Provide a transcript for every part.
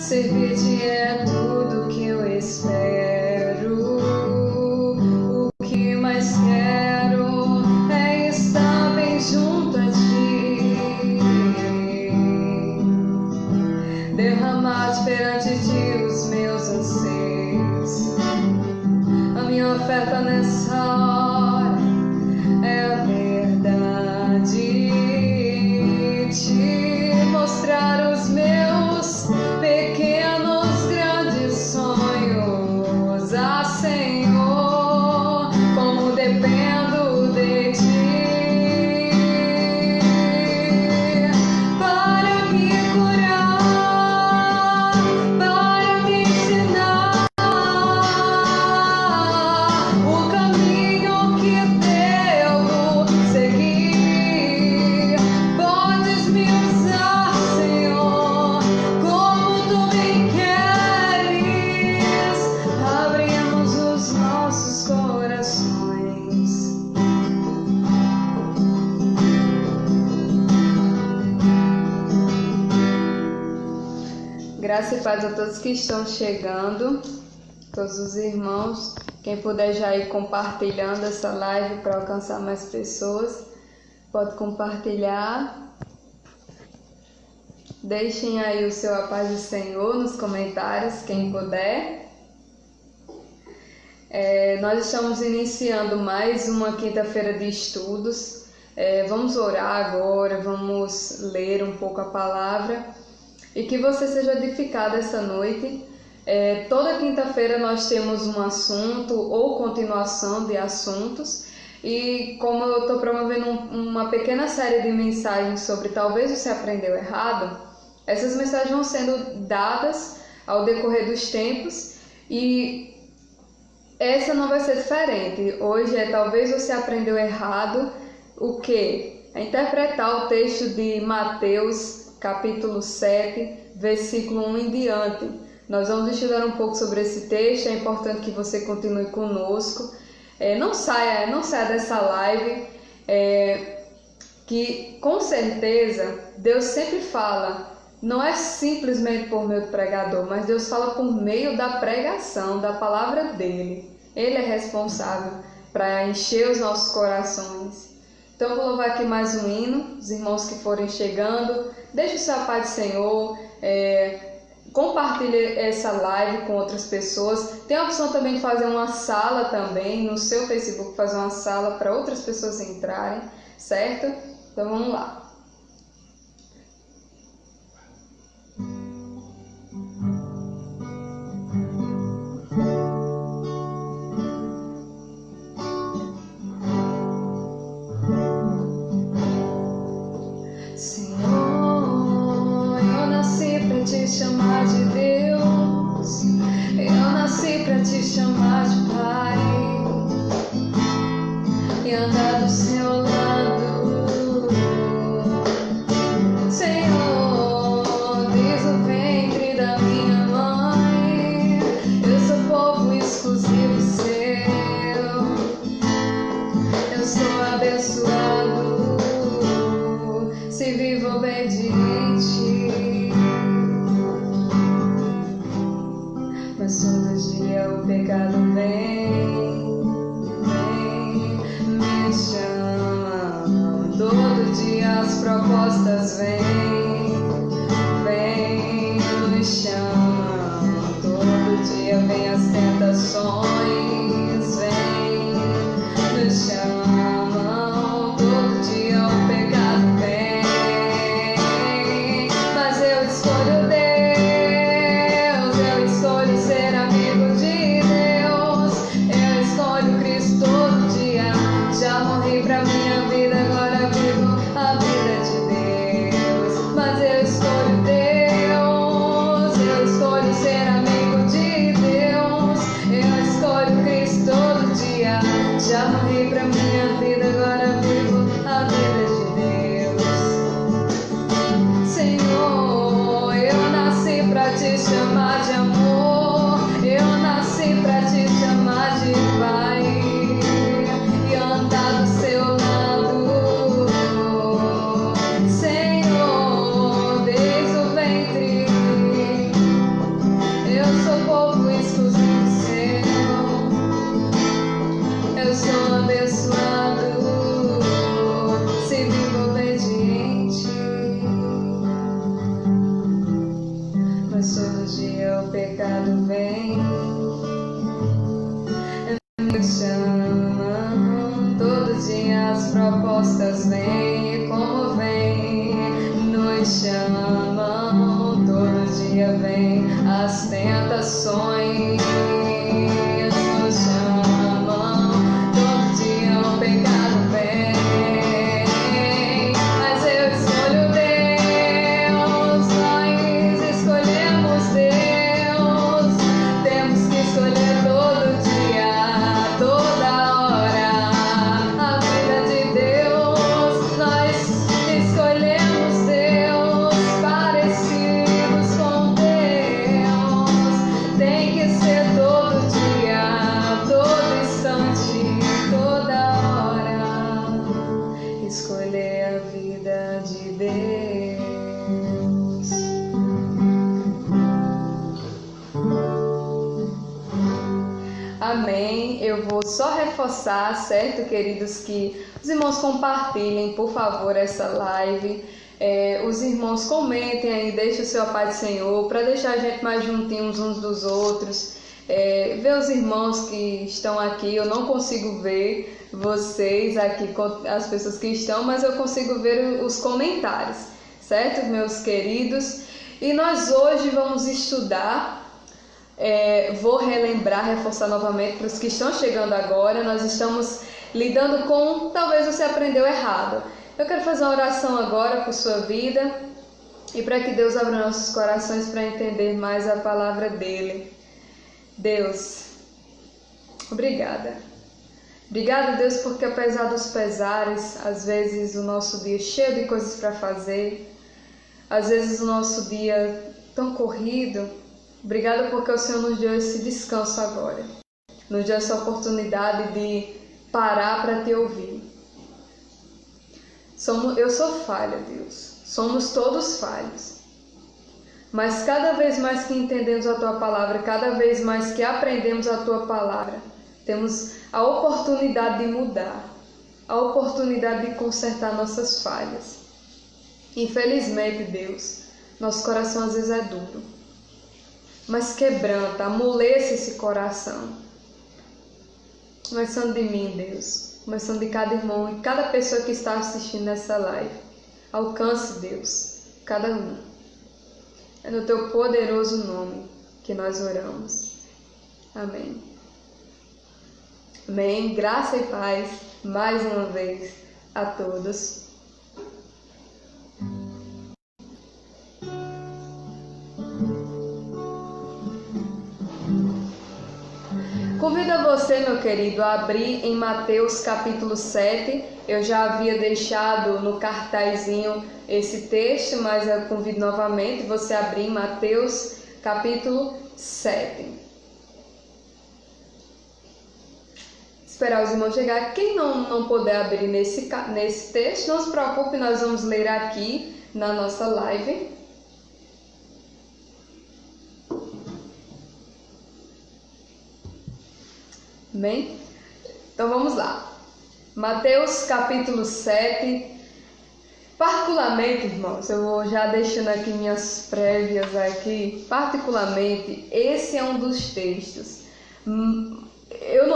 Servir-te é tudo que eu espero. O que mais quero é estar bem junto a ti, derramar perante ti os meus anseios. A minha oferta nessa hora é a verdade, te mostrar os meus pequenos, grandes sonhos. Ah, Senhor, como dependo de ti para me curar, para me ensinar o caminho que devo seguir. Podes me usar, Senhor, como tu bem queres. Abrimos os nossos corações. Graça e paz a todos que estão chegando, todos os irmãos. Quem puder já ir compartilhando essa live para alcançar mais pessoas, pode compartilhar. Deixem aí o seu a paz do Senhor nos comentários, quem puder. Nós estamos iniciando mais uma quinta-feira de estudos. Vamos orar agora, vamos ler um pouco a palavra e que você seja edificado essa noite. Toda quinta-feira nós temos um assunto ou continuação de assuntos, e como eu estou promovendo uma pequena série de mensagens sobre talvez você aprendeu errado, essas mensagens vão sendo dadas ao decorrer dos tempos, e essa não vai ser diferente. Hoje talvez você aprendeu errado o quê? É interpretar o texto de Mateus, capítulo 7, versículo 1 em diante. Nós vamos estudar um pouco sobre esse texto. É importante que você continue conosco. Não saia dessa live, que com certeza Deus sempre fala. Não é simplesmente por meio do pregador, mas Deus fala por meio da pregação, da palavra dele. Ele é responsável para encher os nossos corações. Então eu vou louvar aqui mais um hino. Os irmãos que forem chegando, deixe o seu paz do Senhor, compartilhe essa live com outras pessoas. Tem a opção também de fazer uma sala também no seu Facebook, fazer uma sala para outras pessoas entrarem, certo? Então vamos lá. Te chamar de Deus, eu nasci pra te chamar de Pai e andar do seu lado. Senhor, desde o ventre da minha mãe, eu sou povo exclusivo seu, eu sou abençoado se vivo obediente. Mas todo dia o pecado vem pecado vem, nos chamam, todo dia as propostas vêm, como vem, nos chamam, todo dia vem as tentações, nos chamam, todo dia o pecado vem, mas eu escolho Deus, nós escolhemos Deus, temos que escolher todo dia, toda hora, a vida de Deus, nós escolhemos Deus, parecidos com Deus, tem que ser todo dia, todo instante, toda hora, escolher a vida de Deus. Amém. Eu vou só reforçar, certo, queridos, que os irmãos compartilhem, por favor, essa live. Os irmãos comentem aí, deixem o seu Pai do Senhor, para deixar a gente mais juntinhos uns dos outros. Ver os irmãos que estão aqui, eu não consigo ver vocês aqui, as pessoas que estão, mas eu consigo ver os comentários, certo, meus queridos? E nós hoje vamos estudar. Vou relembrar, reforçar novamente para os que estão chegando agora. Nós estamos lidando com, talvez você aprendeu errado. Eu quero fazer uma oração agora por sua vida e para que Deus abra nossos corações para entender mais a palavra dele. Deus, obrigada. Obrigada, Deus, porque apesar dos pesares, às vezes o nosso dia é cheio de coisas para fazer, às vezes o nosso dia tão corrido, obrigada porque o Senhor nos deu esse descanso agora, nos deu essa oportunidade de parar para te ouvir. Eu sou falha, Deus, somos todos falhos, mas cada vez mais que entendemos a Tua Palavra, cada vez mais que aprendemos a Tua Palavra, temos a oportunidade de mudar, a oportunidade de consertar nossas falhas. Infelizmente, Deus, nosso coração às vezes é duro, mas quebranta, amolece esse coração. Começando de mim, Deus, começando de cada irmão e cada pessoa que está assistindo essa live. Alcance, Deus, cada um. É no Teu poderoso nome que nós oramos. Amém. Amém. Graça e paz, mais uma vez, a todos. Convido a você, meu querido, a abrir em Mateus capítulo 7. Eu já havia deixado no cartazinho esse texto, mas eu convido novamente você a abrir em Mateus capítulo 7. Esperar os irmãos chegar. Quem não puder abrir nesse texto, não se preocupe, nós vamos ler aqui na nossa live. Bem, então vamos lá. Mateus capítulo 7. Particularmente, irmãos, eu vou já deixando aqui minhas prévias aqui. Particularmente, esse é um dos textos. Eu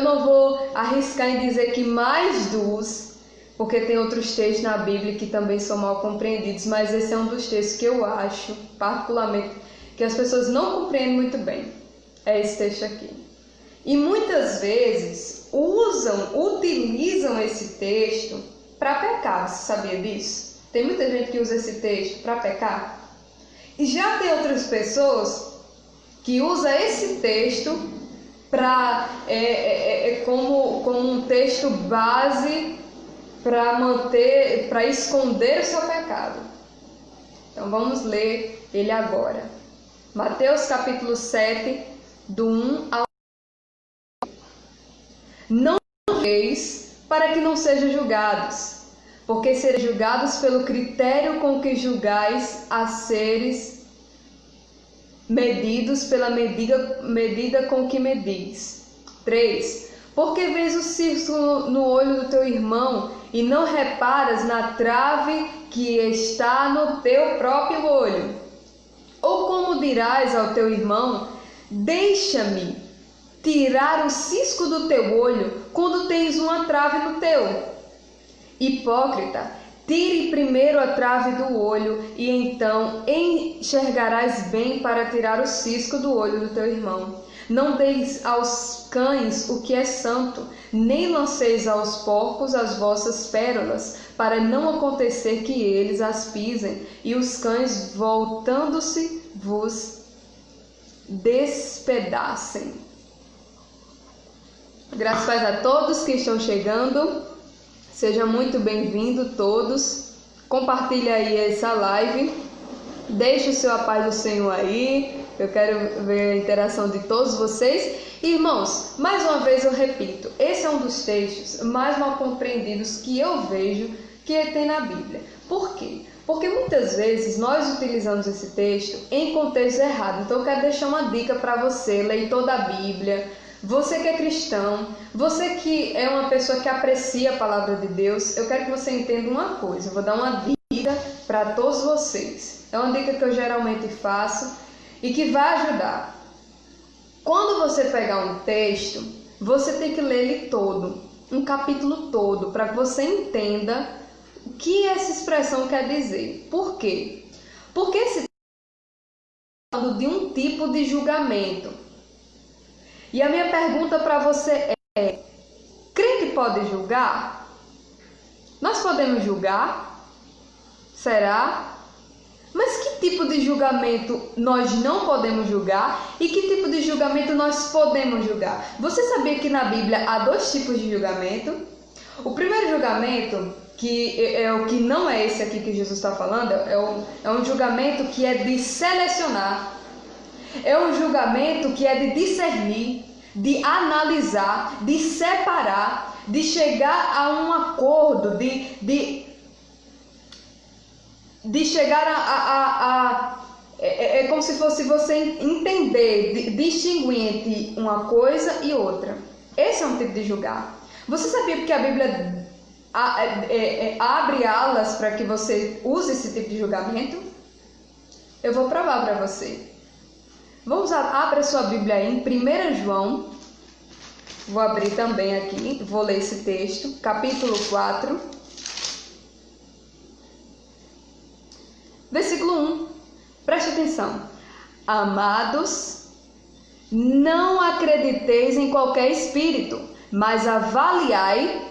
não vou arriscar em dizer que mais dos, porque tem outros textos na Bíblia que também são mal compreendidos, mas esse é um dos textos que eu acho, particularmente, que as pessoas não compreendem muito bem. É esse texto aqui. E muitas vezes utilizam esse texto para pecar. Você sabia disso? Tem muita gente que usa esse texto para pecar. E já tem outras pessoas que usam esse texto como um texto base para esconder o seu pecado. Então vamos ler ele agora. Mateus capítulo 7, do 1 ao Não julgueis para que não sejam julgados, porque sereis julgados pelo critério com que julgais a seres medidos pela medida com que medis. 3. Porque vês o cisco no olho do teu irmão e não reparas na trave que está no teu próprio olho? Ou como não dirás ao teu irmão: deixa-me tirar o cisco do teu olho, quando tens uma trave no teu? Hipócrita, tire primeiro a trave do olho, e então enxergarás bem para tirar o cisco do olho do teu irmão. Não deis aos cães o que é santo, nem lanceis aos porcos as vossas pérolas, para não acontecer que eles as pisem, e os cães, voltando-se, vos despedacem. Graças a todos que estão chegando. Seja muito bem-vindo todos. Compartilha aí essa live. Deixe o seu a paz do Senhor aí. Eu quero ver a interação de todos vocês. Irmãos, mais uma vez eu repito, esse é um dos textos mais mal compreendidos que eu vejo que tem na Bíblia. Por quê? Porque muitas vezes nós utilizamos esse texto em contexto errado. Então eu quero deixar uma dica para você, leitor da Bíblia, você que é cristão, você que é uma pessoa que aprecia a palavra de Deus. Eu quero que você entenda uma coisa. Eu vou dar uma dica para todos vocês. É uma dica que eu geralmente faço e que vai ajudar. Quando você pegar um texto, você tem que ler ele todo, um capítulo todo, para que você entenda o que essa expressão quer dizer. Por quê? Porque esse texto está falando de um tipo de julgamento. E a minha pergunta para você é: crente pode julgar? Nós podemos julgar? Será? Mas que tipo de julgamento nós não podemos julgar e que tipo de julgamento nós podemos julgar? Você sabia que na Bíblia há dois tipos de julgamento? O primeiro julgamento, que é o que não é esse aqui que Jesus está falando, é um julgamento que é de selecionar. É um julgamento que é de discernir, de analisar, de separar, de chegar a um acordo, de chegar é como se fosse você entender, distinguir entre uma coisa e outra. Esse é um tipo de julgar. Você sabia que a Bíblia abre alas para que você use esse tipo de julgamento? Eu vou provar para você. Vamos abra sua Bíblia aí em 1 João. Vou abrir também aqui, vou ler esse texto, capítulo 4. Versículo 1, preste atenção. Amados, não acrediteis em qualquer espírito, mas avaliai,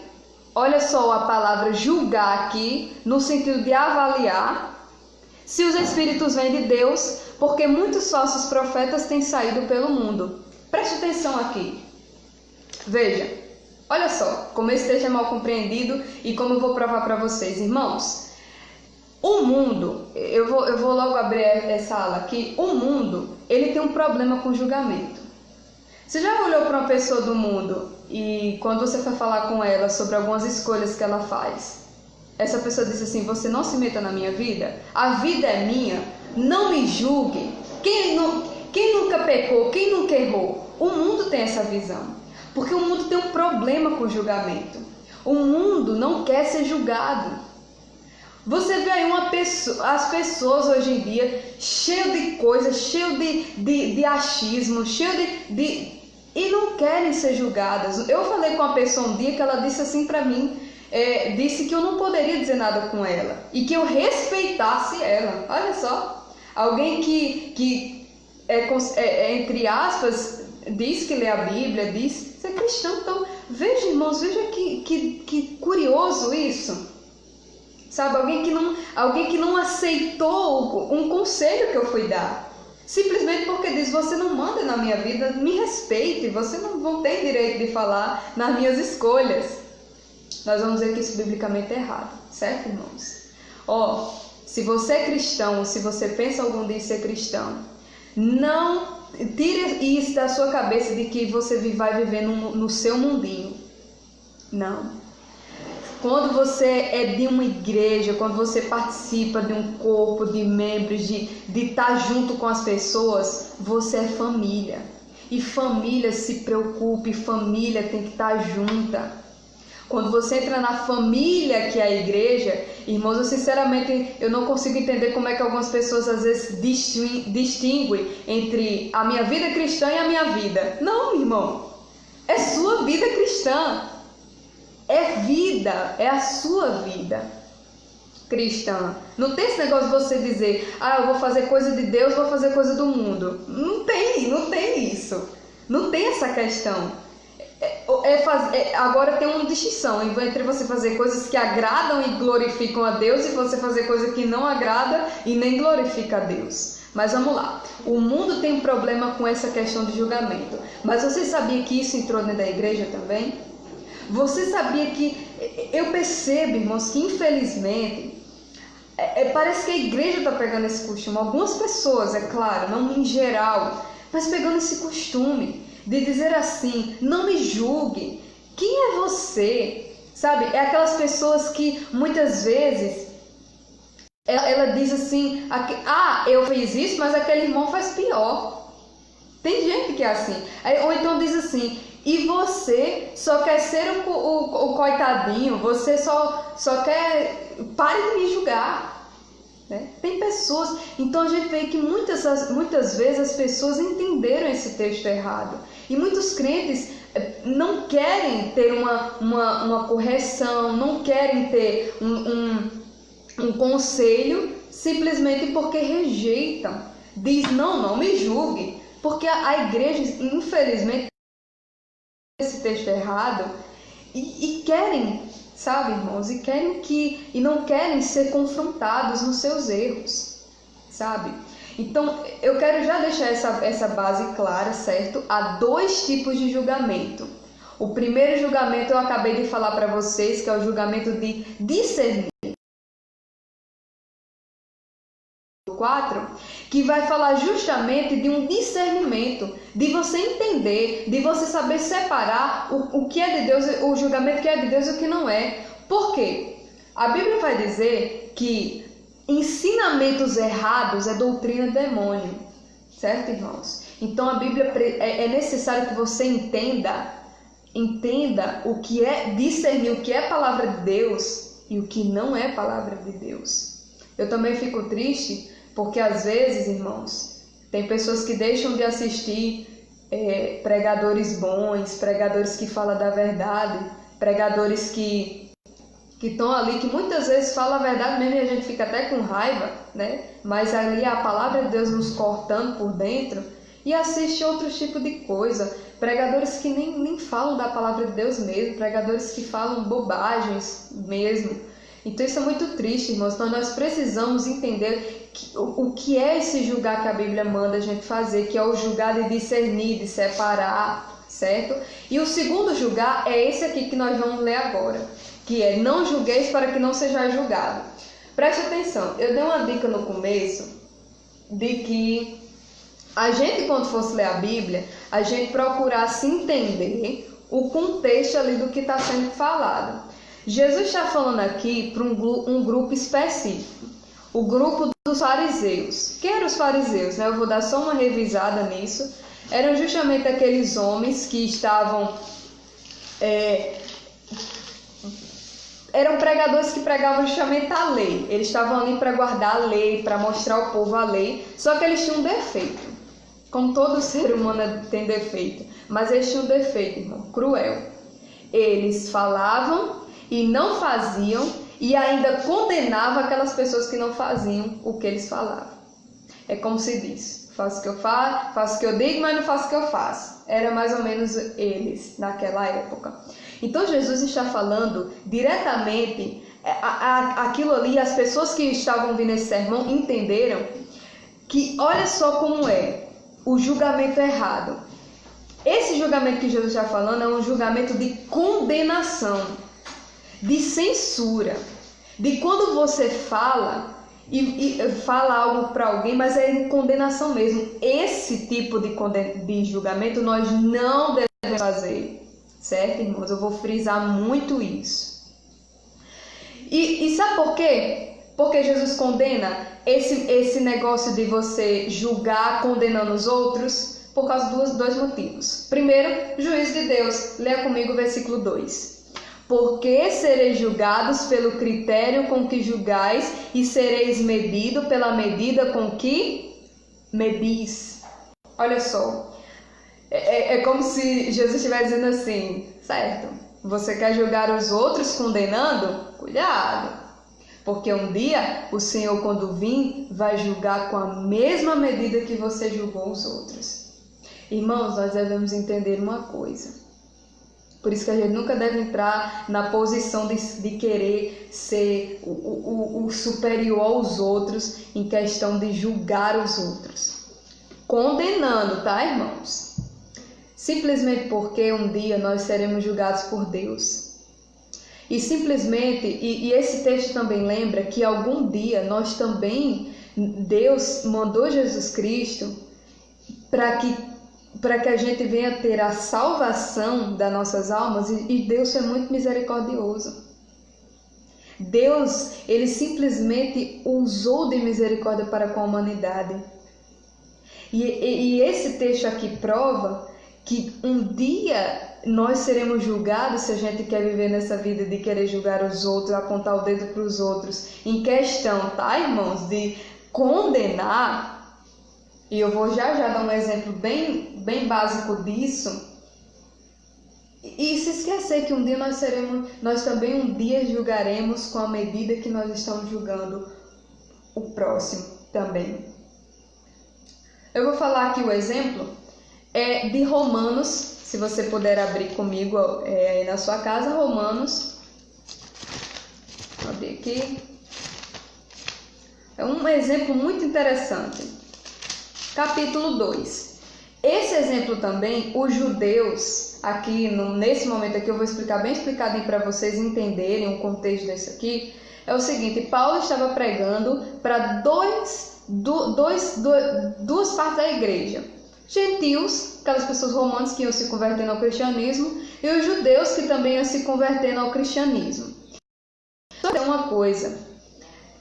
olha só a palavra julgar aqui, no sentido de avaliar, se os espíritos vêm de Deus, porque muitos falsos profetas têm saído pelo mundo. Preste atenção aqui. Veja, olha só como esse texto é mal compreendido e como eu vou provar para vocês, irmãos. O mundo, eu vou logo abrir essa ala aqui. O mundo, ele tem um problema com julgamento. Você já olhou para uma pessoa do mundo e quando você for falar com ela sobre algumas escolhas que ela faz, essa pessoa diz assim: você não se meta na minha vida, a vida é minha, não me julgue. Quem nunca pecou, quem nunca errou? O mundo tem essa visão, porque o mundo tem um problema com julgamento. O mundo não quer ser julgado. Você vê aí as pessoas hoje em dia cheias de coisas, cheias de achismo, cheias e não querem ser julgadas. Eu falei com uma pessoa um dia que ela disse assim para mim, disse que eu não poderia dizer nada com ela e que eu respeitasse ela. Olha só, alguém que entre aspas, diz que lê a Bíblia, diz ser cristão. Então, veja, irmãos, veja que curioso isso. Sabe, alguém que não aceitou um conselho que eu fui dar. Simplesmente porque diz: você não manda na minha vida, me respeite, você não tem direito de falar nas minhas escolhas. Nós vamos dizer que isso biblicamente é errado, certo, irmãos? Se você é cristão, se você pensa algum dia em ser cristão, não tire isso da sua cabeça de que você vai viver no seu mundinho. Não. Quando você é de uma igreja, quando você participa de um corpo de membros, de estar junto com as pessoas, você é família. E família se preocupe, família tem que estar junta. Quando você entra na família que é a igreja, irmãos, eu sinceramente eu não consigo entender como é que algumas pessoas às vezes distinguem entre a minha vida cristã e a minha vida. Não, irmão, é sua vida cristã, é vida, é a sua vida cristã. Não tem esse negócio de você dizer, eu vou fazer coisa de Deus, vou fazer coisa do mundo. Não tem isso, não tem essa questão. Agora tem uma distinção entre você fazer coisas que agradam e glorificam a Deus e você fazer coisa que não agrada e nem glorifica a Deus. Mas vamos lá, o mundo tem um problema com essa questão de julgamento. Mas você sabia que isso entrou dentro da igreja também? Você sabia que, eu percebo, irmãos, que infelizmente parece que a igreja está pegando esse costume. Algumas pessoas, é claro, não em geral, mas pegando esse costume de dizer assim, não me julgue, quem é você? Sabe, é aquelas pessoas que muitas vezes ela diz assim, eu fiz isso, mas aquele irmão faz pior. Tem gente que é assim. Ou então diz assim, e você só quer ser o coitadinho, você só quer, pare de me julgar. Né? Tem pessoas, então a gente vê que muitas vezes as pessoas entenderam esse texto errado. E muitos crentes não querem ter uma correção, não querem ter um conselho, simplesmente porque rejeitam. Diz, não me julgue. Porque a igreja, infelizmente, esse texto errado e querem, sabe, irmãos, e não querem ser confrontados nos seus erros, sabe? Então, eu quero já deixar essa base clara, certo? Há dois tipos de julgamento. O primeiro julgamento eu acabei de falar para vocês, que é o julgamento de discernir. 4, que vai falar justamente de um discernimento, de você entender, de você saber separar o que é de Deus, o julgamento que é de Deus e o que não é. Por quê? A Bíblia vai dizer que ensinamentos errados é doutrina do demônio, certo, irmãos? Então a Bíblia é necessário que você entenda o que é discernir, o que é palavra de Deus e o que não é palavra de Deus. Eu também fico triste porque às vezes, irmãos, tem pessoas que deixam de assistir pregadores bons, pregadores que falam da verdade, pregadores que estão ali, que muitas vezes falam a verdade mesmo e a gente fica até com raiva, né? Mas ali a palavra de Deus nos cortando por dentro e assiste outro tipo de coisa. Pregadores que nem falam da palavra de Deus mesmo, pregadores que falam bobagens mesmo. Então isso é muito triste, irmãos. Então nós precisamos entender o que é esse julgar que a Bíblia manda a gente fazer, que é o julgar de discernir, de separar, certo? E o segundo julgar é esse aqui que nós vamos ler agora, que é não julgueis para que não sejais julgado. Preste atenção, eu dei uma dica no começo de que a gente, quando fosse ler a Bíblia, a gente procurasse entender o contexto ali do que está sendo falado. Jesus está falando aqui para um grupo específico, o grupo dos fariseus. Quem eram os fariseus? Eu vou dar só uma revisada nisso. Eram justamente aqueles homens que estavam... eram pregadores que pregavam justamente a lei. Eles estavam ali para guardar a lei, para mostrar ao povo a lei, só que eles tinham um defeito. Como todo ser humano tem defeito, mas eles tinham um defeito, irmão, cruel. Eles falavam e não faziam, e ainda condenavam aquelas pessoas que não faziam o que eles falavam. É como se diz, faço o que eu faço, faço o que eu digo, mas não faço o que eu faço. Era mais ou menos eles naquela época. Então Jesus está falando diretamente aquilo ali, as pessoas que estavam ouvindo esse sermão entenderam que olha só como é o julgamento errado. Esse julgamento que Jesus está falando é um julgamento de condenação, de censura, de quando você fala e fala algo para alguém, mas é em condenação mesmo. Esse tipo de julgamento nós não devemos fazer, certo, irmãos? Eu vou frisar muito isso. E sabe por quê? Porque Jesus condena esse negócio de você julgar condenando os outros por causa de dois motivos. Primeiro, juízo de Deus. Leia comigo o versículo 2. Porque sereis julgados pelo critério com que julgais, e sereis medido pela medida com que medis. Olha só, é como se Jesus estivesse dizendo assim, certo? Você quer julgar os outros condenando? Cuidado! Porque um dia o Senhor, quando vir, vai julgar com a mesma medida que você julgou os outros. Irmãos, nós devemos entender uma coisa. Por isso que a gente nunca deve entrar na posição de querer ser o superior aos outros em questão de julgar os outros. Condenando, tá, irmãos? Simplesmente porque um dia nós seremos julgados por Deus. E simplesmente, e esse texto também lembra que algum dia nós também, Deus mandou Jesus Cristo para que a gente venha ter a salvação das nossas almas, e Deus é muito misericordioso. Deus, ele simplesmente usou de misericórdia para com a humanidade. E esse texto aqui prova que um dia nós seremos julgados se a gente quer viver nessa vida de querer julgar os outros, apontar o dedo para os outros, em questão, tá, irmãos, de condenar. E eu vou já dar um exemplo bem básico disso. E se esquecer que um dia nós também um dia julgaremos com a medida que nós estamos julgando o próximo também. Eu vou falar aqui o exemplo de Romanos, se você puder abrir comigo aí na sua casa, Romanos. Vou abrir aqui. É um exemplo muito interessante. Capítulo 2. Esse exemplo também, os judeus, aqui nesse momento aqui eu vou explicar bem explicadinho para vocês entenderem o contexto desse aqui. É o seguinte, Paulo estava pregando para duas partes da igreja. Gentios, aquelas pessoas romanas que iam se convertendo ao cristianismo, e os judeus que também iam se convertendo ao cristianismo. Só tem uma coisa,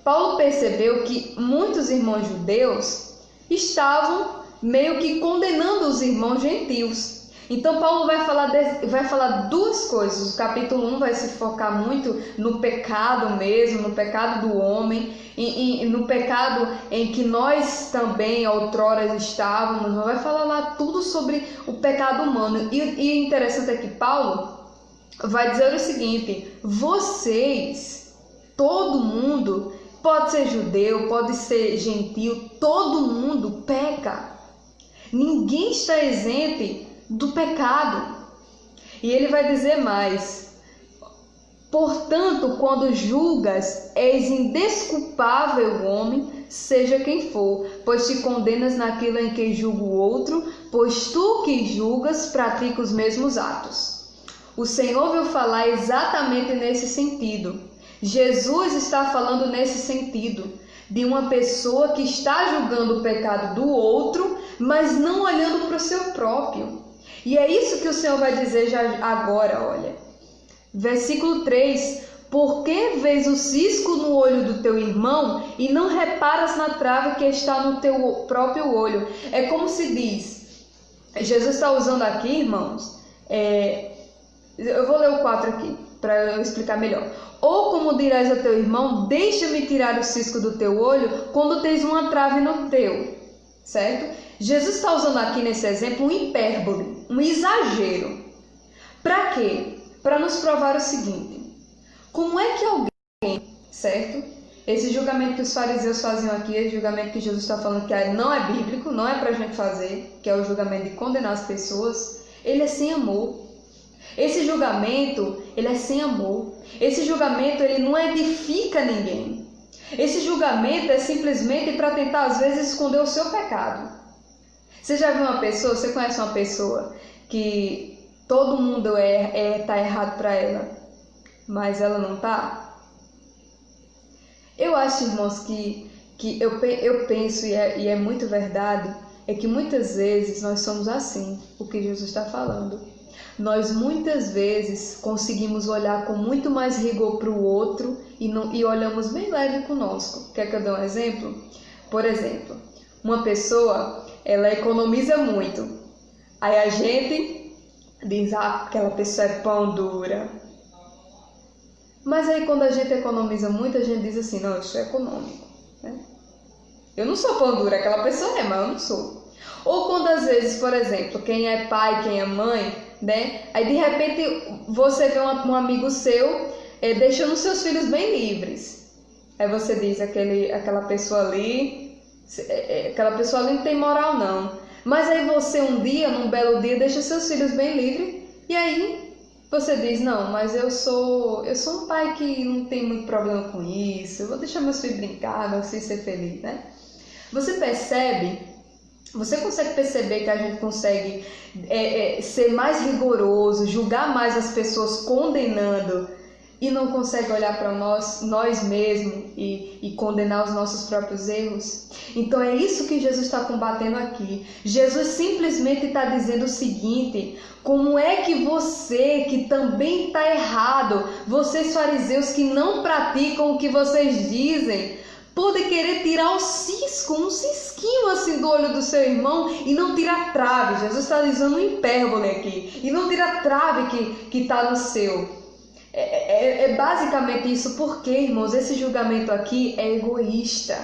Paulo percebeu que muitos irmãos judeus estavam meio que condenando os irmãos gentios. Então Paulo vai falar duas coisas. O capítulo 1 vai se focar muito no pecado mesmo, no pecado do homem, no pecado em que nós também outrora estávamos. Vai falar lá tudo sobre o pecado humano. E interessante é que Paulo vai dizer o seguinte: vocês, todo mundo, pode ser judeu, pode ser gentio, todo mundo peca. Ninguém está isento do pecado. E ele vai dizer mais: portanto, quando julgas, és indesculpável homem, seja quem for, pois te condenas naquilo em que julga o outro, pois tu que julgas pratica os mesmos atos. O Senhor veio falar exatamente nesse sentido. Jesus está falando nesse sentido, de uma pessoa que está julgando o pecado do outro, mas não olhando para o seu próprio. E é isso que o Senhor vai dizer já agora, olha. Versículo 3. Por que vês o cisco no olho do teu irmão e não reparas na trave que está no teu próprio olho? É como se diz, Jesus está usando aqui, irmãos, eu vou ler o 4 aqui, para eu explicar melhor. Ou como dirás ao teu irmão, deixa-me tirar o cisco do teu olho, quando tens uma trave no teu, certo? Jesus está usando aqui nesse exemplo um hipérbole, um exagero. Para quê? Para nos provar o seguinte: como é que alguém, certo? Esse julgamento que os fariseus faziam aqui, esse julgamento que Jesus está falando que não é bíblico, não é para a gente fazer, que é o julgamento de condenar as pessoas, ele é sem amor. Esse julgamento, ele é sem amor. Esse julgamento, ele não edifica ninguém. Esse julgamento é simplesmente para tentar, às vezes, esconder o seu pecado. Você já viu uma pessoa, você conhece uma pessoa que todo mundo tá errado para ela, mas ela não tá? Eu acho, irmãos, que eu penso, e é muito verdade, é que muitas vezes nós somos assim, o que Jesus está falando. Nós muitas vezes conseguimos olhar com muito mais rigor para o outro e olhamos bem leve conosco. Quer que eu dê um exemplo? Por exemplo, uma pessoa, ela economiza muito. Aí a gente diz, aquela pessoa é pão dura. Mas aí quando a gente economiza muito, a gente diz assim, não, isso é econômico, né? Eu não sou pão dura, aquela pessoa é, mas eu não sou. Ou quando às vezes, por exemplo, quem é pai, quem é mãe, né? Aí de repente você vê um amigo seu deixando seus filhos bem livres. Aí você diz, aquela pessoa ali não tem moral não. Mas aí você um dia, num belo dia, deixa seus filhos bem livres. E aí você diz, não, mas eu sou um pai que não tem muito problema com isso. Eu vou deixar meus filhos brincar, meus filhos ser felizes, né? Você consegue perceber que a gente consegue ser mais rigoroso, julgar mais as pessoas condenando e não consegue olhar para nós mesmos e condenar os nossos próprios erros? Então é isso que Jesus está combatendo aqui. Jesus simplesmente está dizendo o seguinte: como é que você, que também está errado, vocês fariseus que não praticam o que vocês dizem, pode querer tirar um cisquinho assim do olho do seu irmão e não tirar a trave? Jesus está dizendo um hipérbole aqui. E não tirar a trave que está no seu. É basicamente isso. Porque, irmãos, esse julgamento aqui é egoísta.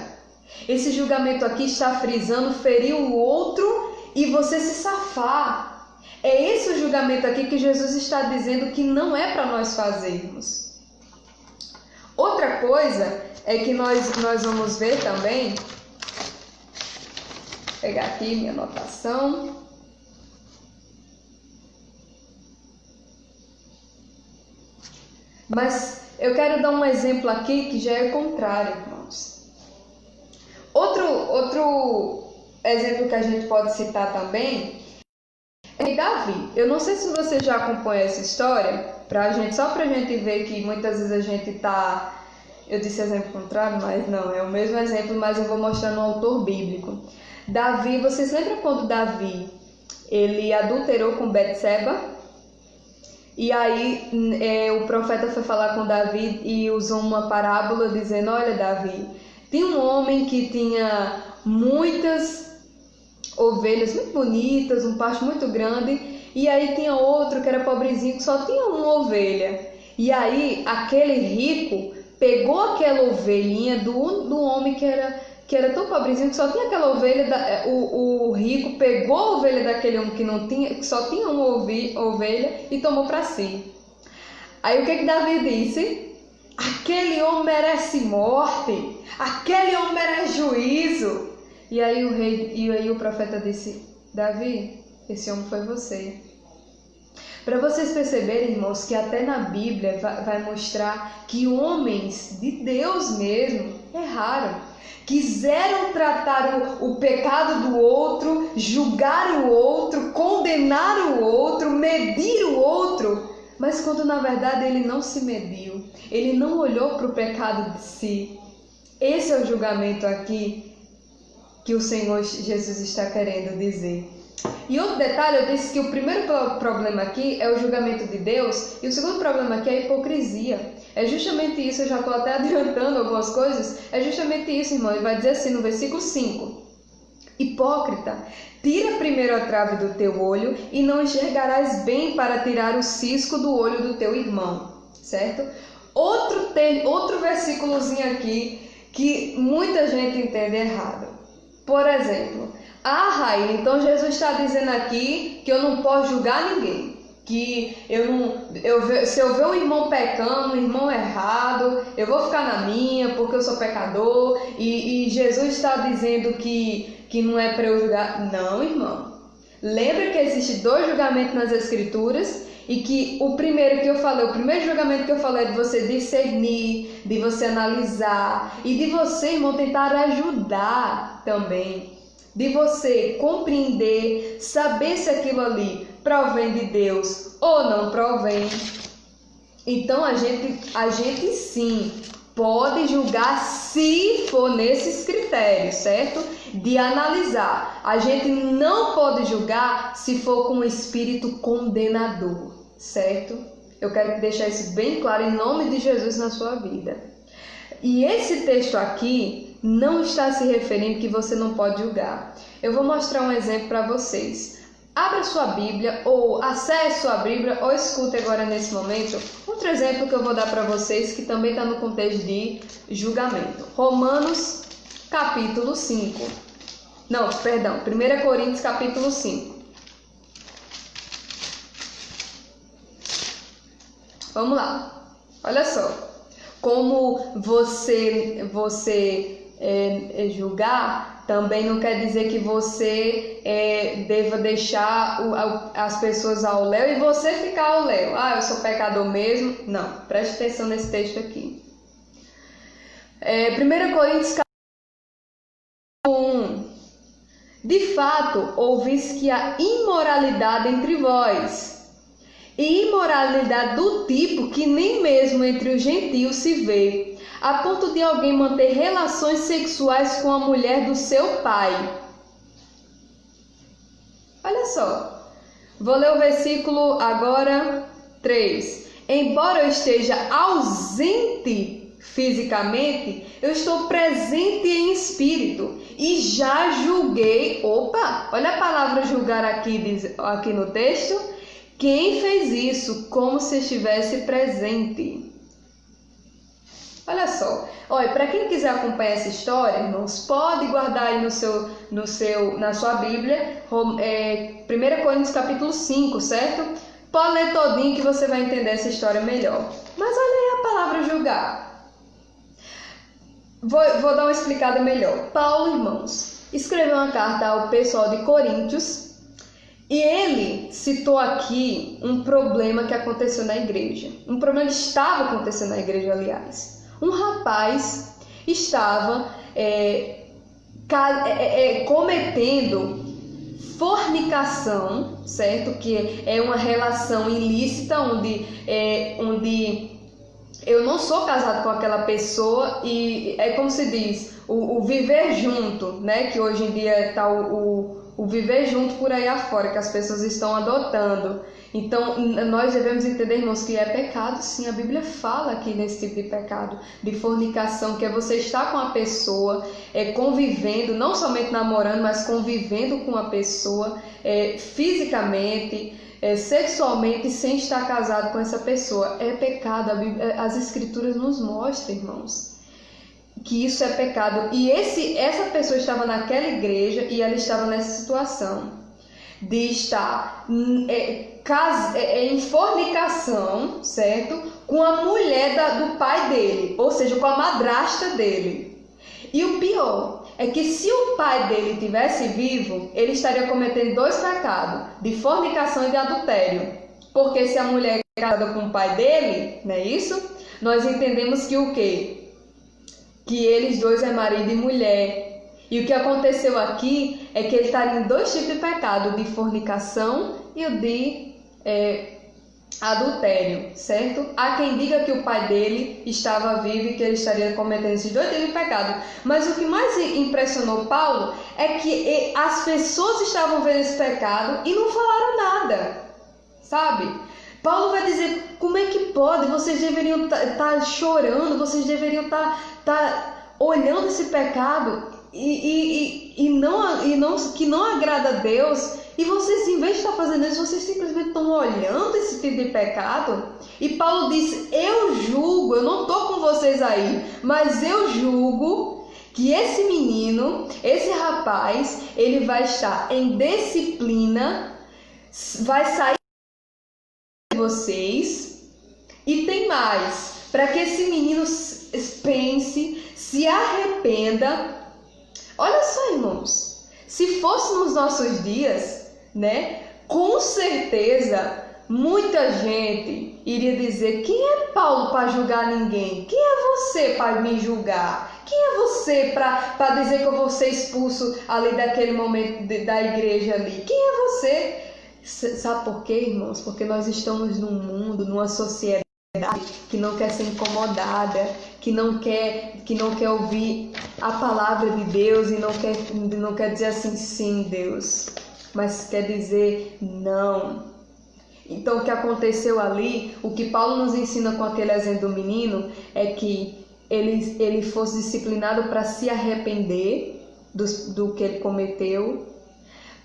Esse julgamento aqui está frisando ferir o outro e você se safar. É esse o julgamento aqui que Jesus está dizendo que não é para nós fazermos. Outra coisa é que nós vamos ver também, vou pegar aqui minha anotação. Mas eu quero dar um exemplo aqui que já é o contrário, irmãos. Outro exemplo que a gente pode citar também é Davi. Eu não sei se você já acompanha essa história, só pra gente ver que muitas vezes a gente tá... Eu disse exemplo contrário, mas não, é o mesmo exemplo, mas eu vou mostrar no autor bíblico. Davi, vocês lembram quando Davi, ele adulterou com Betseba? E aí o profeta foi falar com Davi e usou uma parábola dizendo, olha Davi, tinha um homem que tinha muitas ovelhas muito bonitas, um pasto muito grande, e aí tinha outro que era pobrezinho que só tinha uma ovelha. E aí aquele rico pegou aquela ovelhinha do homem que era tão pobrezinho que só tinha aquela ovelha, o rico pegou a ovelha daquele homem que só tinha uma ovelha e tomou para si. Aí o que Davi disse? Aquele homem merece morte, aquele homem merece juízo. E aí o profeta disse, Davi, esse homem foi você. Para vocês perceberem, irmãos, que até na Bíblia vai mostrar que homens de Deus mesmo erraram. Quiseram tratar o pecado do outro, julgar o outro, condenar o outro, medir o outro. Mas quando na verdade ele não se mediu, ele não olhou para o pecado de si. Esse é o julgamento aqui que o Senhor Jesus está querendo dizer. E outro detalhe, eu disse que o primeiro problema aqui é o julgamento de Deus e o segundo problema aqui é a hipocrisia. É justamente isso, eu já estou até adiantando algumas coisas, é justamente isso, irmão. Ele vai dizer assim no versículo 5. Hipócrita, tira primeiro a trave do teu olho e não enxergarás bem para tirar o cisco do olho do teu irmão. Certo? Outro versículozinho aqui que muita gente entende errado. Por exemplo, Raíla, então Jesus está dizendo aqui que eu não posso julgar ninguém. Que se eu ver um irmão pecando, um irmão errado, eu vou ficar na minha porque eu sou pecador. E Jesus está dizendo que não é para eu julgar. Não, irmão. Lembra que existem dois julgamentos nas Escrituras e que o primeiro julgamento que eu falei é de você discernir, de você analisar e de você, irmão, tentar ajudar também. De você compreender, saber se aquilo ali provém de Deus ou não provém. Então a gente sim pode julgar se for nesses critérios, certo? De analisar. A gente não pode julgar se for com um espírito condenador, certo? Eu quero deixar isso bem claro em nome de Jesus na sua vida. E esse texto aqui não está se referindo que você não pode julgar. Eu vou mostrar um exemplo para vocês. abra sua Bíblia, ou acesse sua Bíblia, ou escute agora nesse momento outro exemplo que eu vou dar para vocês, que também está no contexto de julgamento. Romanos, capítulo 5. Não, perdão, 1 Coríntios, capítulo 5. Vamos lá, olha só. Como você julgar também não quer dizer que você deva deixar as pessoas ao léu e você ficar ao léu. Ah, eu sou pecador mesmo. Não, preste atenção nesse texto aqui. 1 Coríntios, capítulo 1. De fato, ouvis que há imoralidade entre vós, e imoralidade do tipo que nem mesmo entre os gentios se vê, a ponto de alguém manter relações sexuais com a mulher do seu pai. Olha só, vou ler o versículo agora 3. Embora eu esteja ausente fisicamente, eu estou presente em espírito e já julguei. Opa, olha a palavra julgar aqui no texto. Quem fez isso como se estivesse presente? Olha só, olha, para quem quiser acompanhar essa história, irmãos, pode guardar aí na sua Bíblia, 1 Coríntios capítulo 5, certo? Pode ler todinho que você vai entender essa história melhor. Mas olha aí a palavra julgar. Vou dar uma explicada melhor. Paulo, irmãos, escreveu uma carta ao pessoal de Coríntios, e ele citou aqui um problema que aconteceu na igreja. Um problema que estava acontecendo na igreja, aliás. Um rapaz estava cometendo fornicação, certo? Que é uma relação ilícita onde eu não sou casado com aquela pessoa e é como se diz, o viver junto, né? Que hoje em dia está o viver junto por aí afora, que as pessoas estão adotando. Então, nós devemos entender, irmãos, que é pecado, sim. A Bíblia fala aqui nesse tipo de pecado, de fornicação, que é você estar com a pessoa, convivendo, não somente namorando, mas convivendo com a pessoa, fisicamente, sexualmente, sem estar casado com essa pessoa. É pecado. As Escrituras nos mostram, irmãos, que isso é pecado. E essa pessoa estava naquela igreja e ela estava nessa situação de estar em fornicação, certo? Com a mulher do pai dele, ou seja, com a madrasta dele. E o pior é que se o pai dele estivesse vivo, ele estaria cometendo 2 pecados, de fornicação e de adultério. Porque se a mulher é casada com o pai dele, não é isso? Nós entendemos que o quê? Que eles dois é marido e mulher. E o que aconteceu aqui é que ele estaria em 2 tipos de pecado, de fornicação e o de adultério, certo? Há quem diga que o pai dele estava vivo e que ele estaria cometendo esses 2 tipos de pecado. Mas o que mais impressionou Paulo é que as pessoas estavam vendo esse pecado e não falaram nada, sabe? Paulo vai dizer, como é que pode? Vocês deveriam estar chorando, vocês deveriam estar olhando esse pecado que não agrada a Deus, e vocês, em vez de estar fazendo isso, vocês simplesmente estão olhando esse tipo de pecado. E Paulo diz, eu julgo, eu não estou com vocês aí, mas eu julgo que esse menino, esse rapaz, ele vai estar em disciplina, vai sair de vocês, e tem mais, para que esse menino pense, se arrependa. Olha só, irmãos, se fosse nos nossos dias, né, com certeza muita gente iria dizer, quem é Paulo para julgar ninguém? Quem é você para me julgar? Quem é você para dizer que eu vou ser expulso ali daquele momento da igreja ali? Quem é você? Sabe por quê, irmãos? Porque nós estamos num mundo, numa sociedade que não quer ser incomodada, que não quer ouvir a palavra de Deus e não quer dizer assim, sim, Deus, mas quer dizer não. Então, o que aconteceu ali, o que Paulo nos ensina com aquele exemplo do menino, é que ele fosse disciplinado para se arrepender do que ele cometeu,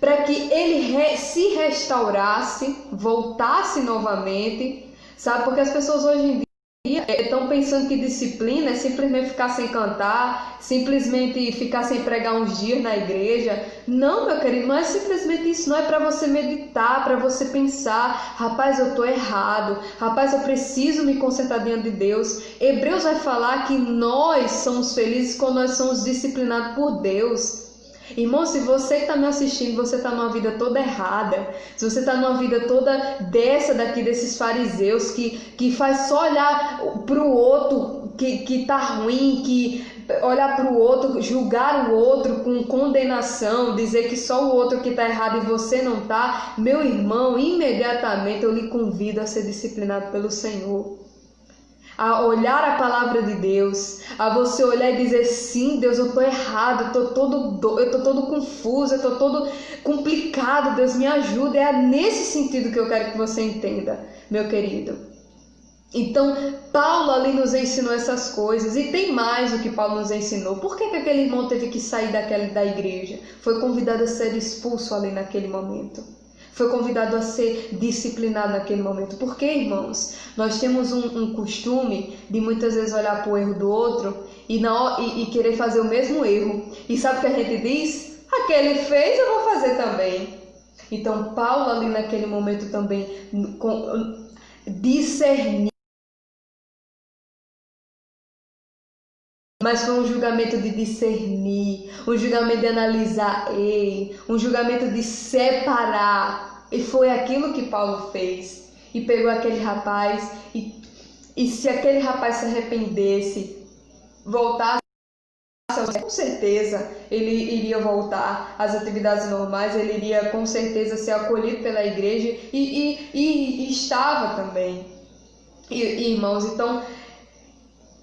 para que ele se restaurasse, voltasse novamente, sabe? Porque as pessoas hoje em dia estão pensando que disciplina é simplesmente ficar sem cantar, simplesmente ficar sem pregar uns dias na igreja. Não, meu querido, não é simplesmente isso, não é para você meditar, para você pensar, rapaz, eu estou errado, rapaz, eu preciso me concentrar diante de Deus. Hebreus vai falar que nós somos felizes quando nós somos disciplinados por Deus. Irmão, se você que está me assistindo, você está numa vida toda errada, se você está numa vida toda desses fariseus que faz só olhar para o outro que está ruim, que olhar para o outro, julgar o outro com condenação, dizer que só o outro que está errado e você não está, meu irmão, imediatamente eu lhe convido a ser disciplinado pelo Senhor. A olhar a palavra de Deus, a você olhar e dizer, sim, Deus, eu estou errado, eu estou todo confuso, eu estou todo complicado, Deus me ajuda. É nesse sentido que eu quero que você entenda, meu querido. Então, Paulo ali nos ensinou essas coisas, e tem mais o que Paulo nos ensinou. Por que aquele irmão teve que sair da igreja? Foi convidado a ser expulso ali naquele momento. Foi convidado a ser disciplinado naquele momento. Porque, irmãos, nós temos um costume de muitas vezes olhar para o erro do outro e querer fazer o mesmo erro. E sabe o que a gente diz? Aquele fez, eu vou fazer também. Então, Paulo ali naquele momento também discerniu. Mas foi um julgamento de discernir, um julgamento de analisar, um julgamento de separar. E foi aquilo que Paulo fez. E pegou aquele rapaz, e se aquele rapaz se arrependesse, voltasse, com certeza ele iria voltar às atividades normais, ele iria com certeza ser acolhido pela igreja e estava também. Irmãos, então...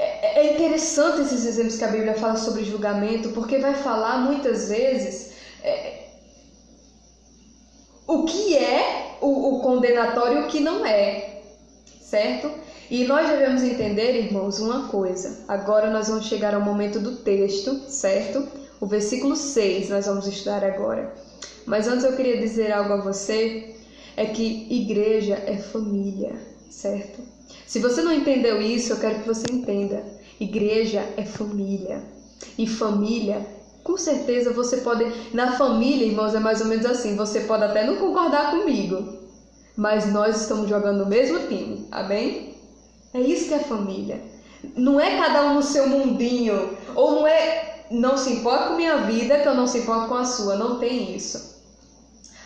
É interessante esses exemplos que a Bíblia fala sobre julgamento, porque vai falar muitas vezes o que é o condenatório e o que não é, certo? E nós devemos entender, irmãos, uma coisa. Agora nós vamos chegar ao momento do texto, certo? O versículo 6 nós vamos estudar agora. Mas antes eu queria dizer algo a você, é que igreja é família, certo? Se você não entendeu isso, eu quero que você entenda. Igreja é família. E família, com certeza você pode... Na família, irmãos, é mais ou menos assim. Você pode até não concordar comigo, mas nós estamos jogando no mesmo time. Amém? É isso que é família. Não é cada um no seu mundinho. Ou não é... Não se importa com minha vida, que eu não se importo com a sua. Não tem isso.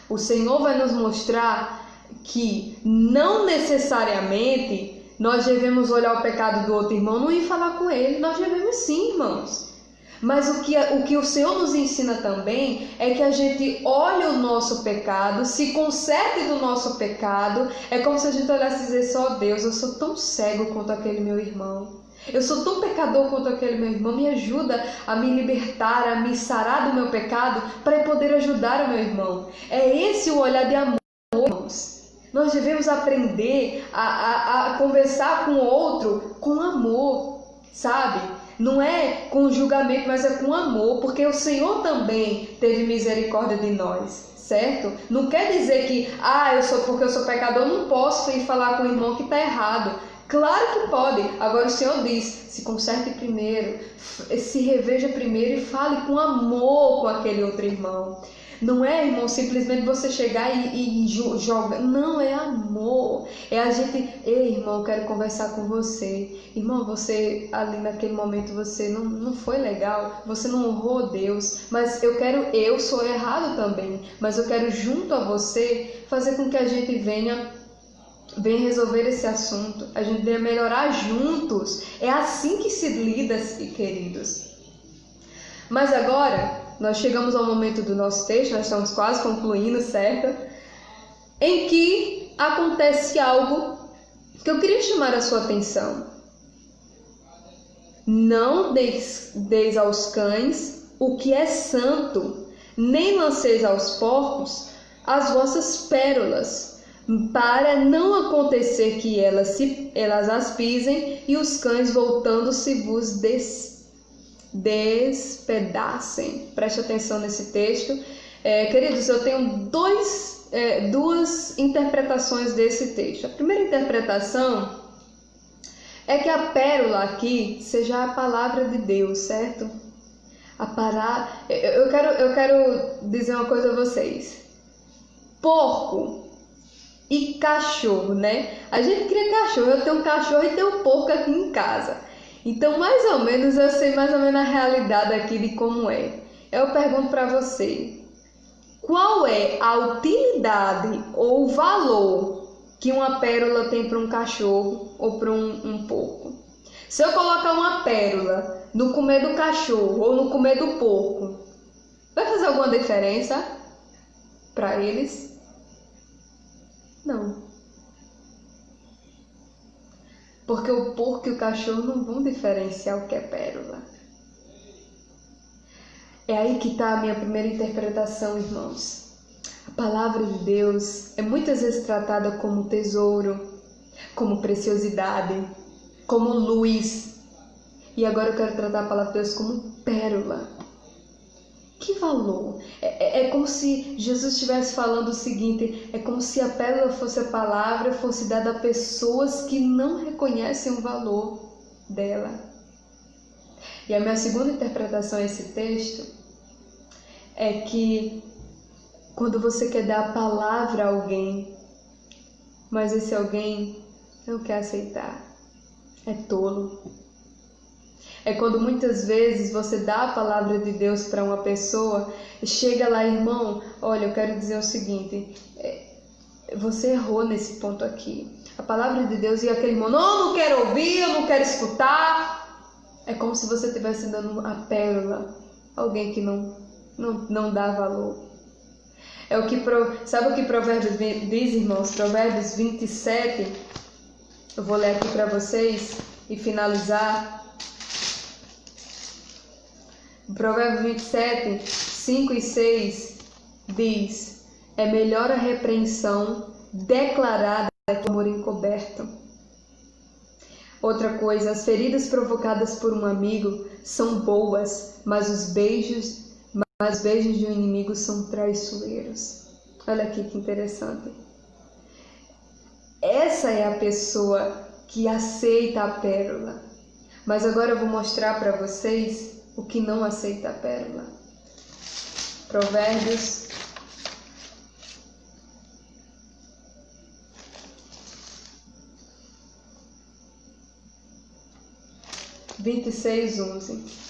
O Senhor vai nos mostrar que não necessariamente... Nós devemos olhar o pecado do outro irmão, não ir falar com ele. Nós devemos sim, irmãos. Mas o que o Senhor nos ensina também é que a gente olhe o nosso pecado, se conserte do nosso pecado. É como se a gente olhasse e dissesse, ó Deus, eu sou tão cego quanto aquele meu irmão. Eu sou tão pecador quanto aquele meu irmão. Me ajuda a me libertar, a me sarar do meu pecado para poder ajudar o meu irmão. É esse o olhar de amor, irmãos. Nós devemos aprender a conversar com o outro com amor, sabe? Não é com julgamento, mas é com amor, porque o Senhor também teve misericórdia de nós, certo? Não quer dizer que, porque eu sou pecador, eu não posso ir falar com o irmão que está errado. Claro que pode. Agora o Senhor diz, se conserte primeiro, se reveja primeiro e fale com amor com aquele outro irmão. Não é, irmão, simplesmente você chegar e joga. Não, é amor. É a gente... Ei, irmão, eu quero conversar com você. Irmão, você ali naquele momento, você não foi legal. Você não honrou Deus. Mas eu sou errado também. Mas eu quero, junto a você, fazer com que a gente venha resolver esse assunto. A gente venha melhorar juntos. É assim que se lida, queridos. Mas agora... Nós chegamos ao momento do nosso texto, nós estamos quase concluindo, certo? Em que acontece algo que eu queria chamar a sua atenção. Não deis aos cães o que é santo, nem lanceis aos porcos as vossas pérolas, para não acontecer que elas as pisem e os cães voltando-se vos despedacem. Preste atenção nesse texto. Queridos, eu tenho duas interpretações desse texto. A primeira interpretação é que a pérola aqui seja a palavra de Deus, certo? Eu quero dizer uma coisa a vocês. Porco e cachorro, né? A gente cria cachorro, eu tenho um cachorro e tenho um porco aqui em casa. Então, mais ou menos, eu sei mais ou menos a realidade aqui de como é. Eu pergunto para você, qual é a utilidade ou o valor que uma pérola tem para um cachorro ou para um porco? Se eu colocar uma pérola no comer do cachorro ou no comer do porco, vai fazer alguma diferença para eles? Não. Porque o porco e o cachorro não vão diferenciar o que é pérola. É aí que está a minha primeira interpretação, irmãos. A palavra de Deus é muitas vezes tratada como tesouro, como preciosidade, como luz. E agora eu quero tratar a palavra de Deus como pérola. Que valor! É como se Jesus estivesse falando o seguinte, é como se a pérola fosse a palavra, fosse dada a pessoas que não reconhecem o valor dela. E a minha segunda interpretação a esse texto é que quando você quer dar a palavra a alguém, mas esse alguém não quer aceitar, é tolo. É quando muitas vezes você dá a palavra de Deus para uma pessoa e chega lá, irmão, olha, eu quero dizer o seguinte, você errou nesse ponto aqui. A palavra de Deus e aquele irmão, não quero ouvir, eu não quero escutar. É como se você estivesse dando a pérola a alguém que não dá valor. Sabe o que Provérbios diz, irmãos? Provérbios 27, eu vou ler aqui para vocês e finalizar. Provérbios 27, 5 e 6 diz: é melhor a repreensão declarada que o amor encoberto. Outra coisa, as feridas provocadas por um amigo são boas, mas os beijos de um inimigo são traiçoeiros. Olha aqui que interessante. Essa é a pessoa que aceita a pérola. Mas agora eu vou mostrar para vocês o que não aceita a pérola. Provérbios 26:11.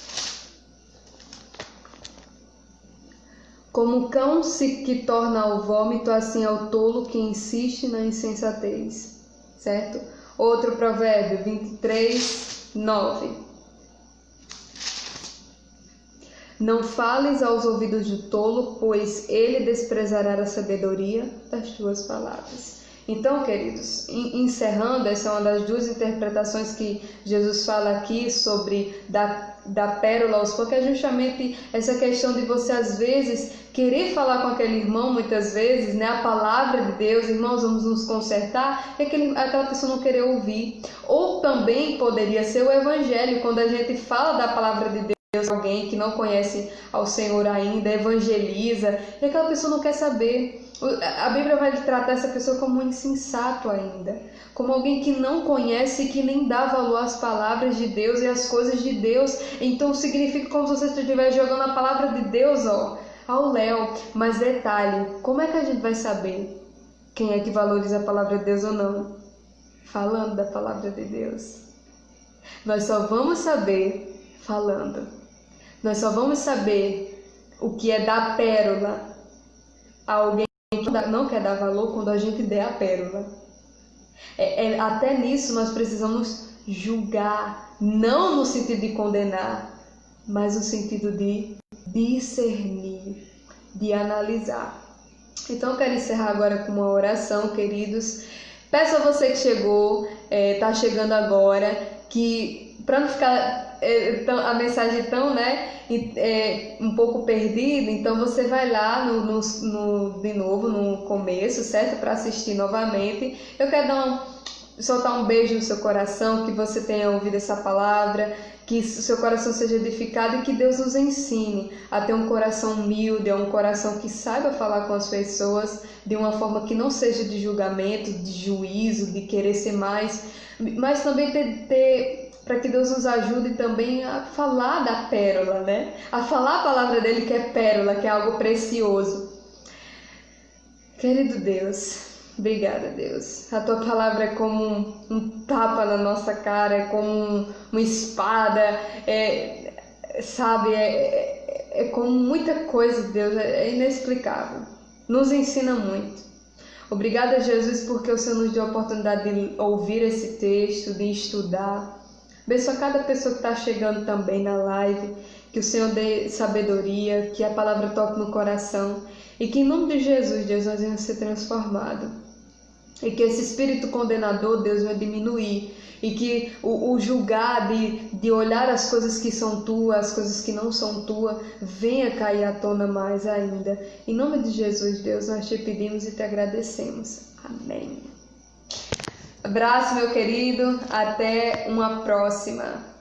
Como o cão que torna ao vômito, assim é o tolo que insiste na insensatez. Certo? Outro provérbio, 23:9. Não fales aos ouvidos do tolo, pois ele desprezará a sabedoria das tuas palavras. Então, queridos, encerrando, essa é uma das duas interpretações que Jesus fala aqui sobre da pérola aos poucos, é justamente essa questão de você, às vezes, querer falar com aquele irmão, muitas vezes, né, a palavra de Deus, irmãos, vamos nos consertar, e aquela pessoa não querer ouvir. Ou também poderia ser o evangelho, quando a gente fala da palavra de Deus, alguém que não conhece ao Senhor ainda, evangeliza, e aquela pessoa não quer saber. A Bíblia vai tratar essa pessoa como um insensato ainda, como alguém que não conhece e que nem dá valor às palavras de Deus e às coisas de Deus. Então significa como se você estivesse jogando a palavra de Deus ao léu. Mas detalhe, como é que a gente vai saber quem é que valoriza a palavra de Deus ou não? Falando da palavra de Deus. Nós só vamos saber falando. Nós só vamos saber o que é dar pérola a alguém que não quer dar valor quando a gente der a pérola. Até nisso nós precisamos julgar, não no sentido de condenar, mas no sentido de discernir, de analisar. Então eu quero encerrar agora com uma oração, queridos. Peço a você que chegou, está chegando agora, que para não ficar a mensagem tão, um pouco perdida, então você vai lá de novo no começo, certo? Para assistir novamente. Eu quero soltar um beijo no seu coração, que você tenha ouvido essa palavra, que o seu coração seja edificado e que Deus nos ensine a ter um coração humilde, um coração que saiba falar com as pessoas de uma forma que não seja de julgamento, de juízo, de querer ser mais, mas também para que Deus nos ajude também a falar da pérola, né? A falar a palavra dele que é pérola, que é algo precioso. Querido Deus, obrigada, Deus. A tua palavra é como um tapa na nossa cara, é como uma espada, sabe? É como muita coisa, Deus, é inexplicável. Nos ensina muito. Obrigada, Jesus, porque o Senhor nos deu a oportunidade de ouvir esse texto, de estudar. Abençoa cada pessoa que está chegando também na live, que o Senhor dê sabedoria, que a palavra toque no coração e que em nome de Jesus, Deus, nós venhamos ser transformados. E que esse espírito condenador, Deus, vai diminuir. E que o julgar de olhar as coisas que são tuas, as coisas que não são tuas, venha cair à tona mais ainda. Em nome de Jesus, Deus, nós te pedimos e te agradecemos. Amém. Abraço, meu querido. Até uma próxima.